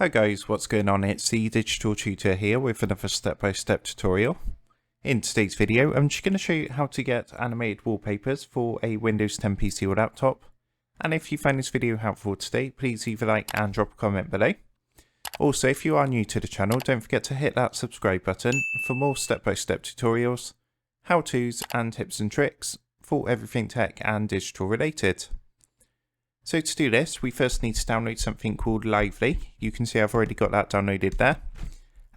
Hi guys, what's going on? It's the Digital Tutor here with another step-by-step tutorial. In today's video, I'm just going to show you how to get animated wallpapers for a Windows 10 PC or laptop. And if you find this video helpful today, please leave a like and drop a comment below. Also, if you are new to the channel, don't forget to hit that subscribe button for more step-by-step tutorials, how-tos and tips and tricks for everything tech and digital related. So to do this, we first need to download something called Lively. You can see I've already got that downloaded there.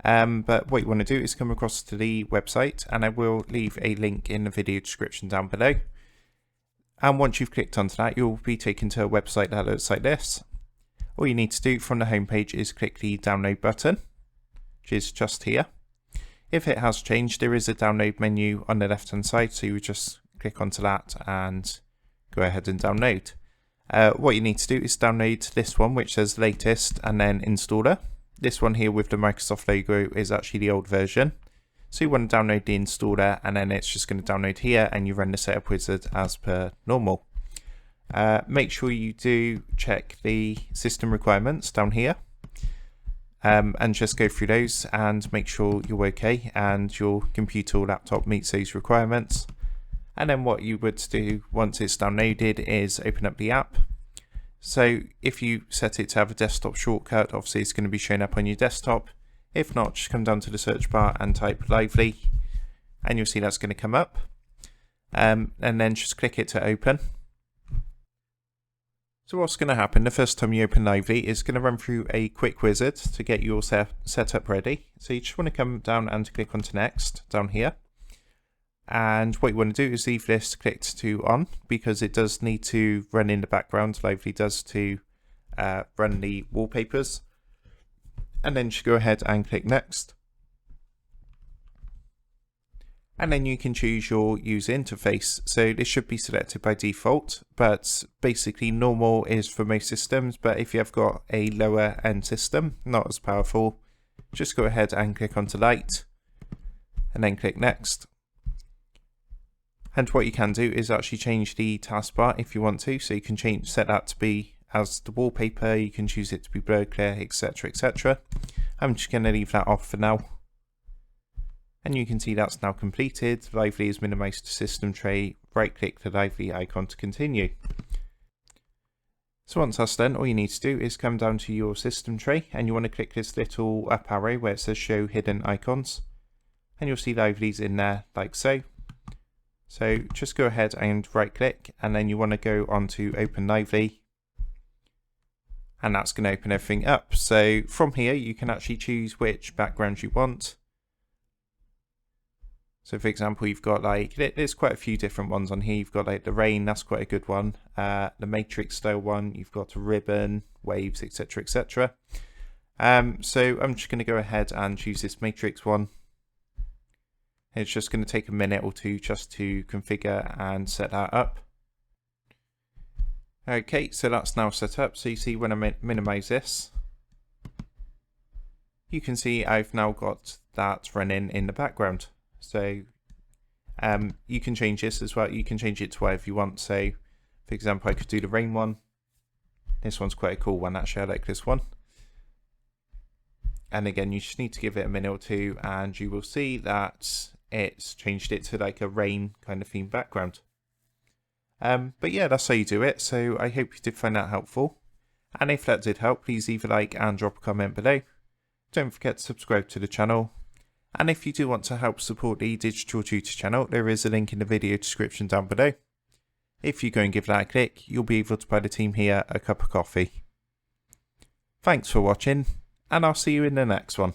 But what you want to do is come across to the website, and I will leave a link in the video description down below. And once you've clicked onto that, you'll be taken to a website that looks like this. All you need to do from the home page is click the download button, which is just here. If it has changed, there is a download menu on the left hand side, so you would just click onto that and go ahead and download. What you need to do is download this one, which says latest, and then installer. This one here with the Microsoft logo is actually the old version. So you want to download the installer, and then it's just going to download here, and you run the setup wizard as per normal. Make sure you do check the system requirements down here, and just go through those and make sure you're okay and your computer or laptop meets those requirements. And then what you would do once it's downloaded is open up the app. So if you set it to have a desktop shortcut, obviously it's going to be showing up on your desktop. If not, just come down to the search bar and type Lively, and you'll see that's going to come up. And then just click it to open. So what's going to happen the first time you open Lively is going to run through a quick wizard to get your setup ready. So you just want to come down and click onto next down here. And what you want to do is leave this clicked to on, because it does need to run in the background. Lively does to run the wallpapers. And then just go ahead and click next. And then you can choose your user interface. So this should be selected by default, but basically normal is for most systems. But if you have got a lower end system, not as powerful, just go ahead and click onto light and then click next. And what you can do is actually change the taskbar if you want to. So you can set that to be as the wallpaper, you can choose it to be blurred, clear, etc, etc. I'm just going to leave that off for now. And you can see that's now completed. Lively is minimized to system tray. Right click the Lively icon to continue. So once that's done, all you need to do is come down to your system tray, and you want to click this little up arrow where it says show hidden icons. And you'll see Lively's in there like so. So just go ahead and right click, and then you want to go on to open Lively, and that's going to open everything up. So from here you can actually choose which background you want. So for example, you've got like, there's quite a few different ones on here. You've got like the rain, that's quite a good one. The matrix style one, you've got a ribbon, waves, etc, etc. So I'm just going to go ahead and choose this matrix one. It's just going to take a minute or two just to configure and set that up. Okay, so that's now set up. So you see when I minimize this, you can see I've now got that running in the background. So you can change this as well. You can change it to whatever you want. So for example, I could do the rain one. This one's quite a cool one actually, I like this one. And again, you just need to give it a minute or two, and you will see that it's changed it to like a rain kind of theme background. But yeah, that's how you do it. So I hope you did find that helpful. And if that did help, please leave a like and drop a comment below. Don't forget to subscribe to the channel. And if you do want to help support the Digital Tutor channel, there is a link in the video description down below. If you go and give that a click, you'll be able to buy the team here a cup of coffee. Thanks for watching, and I'll see you in the next one.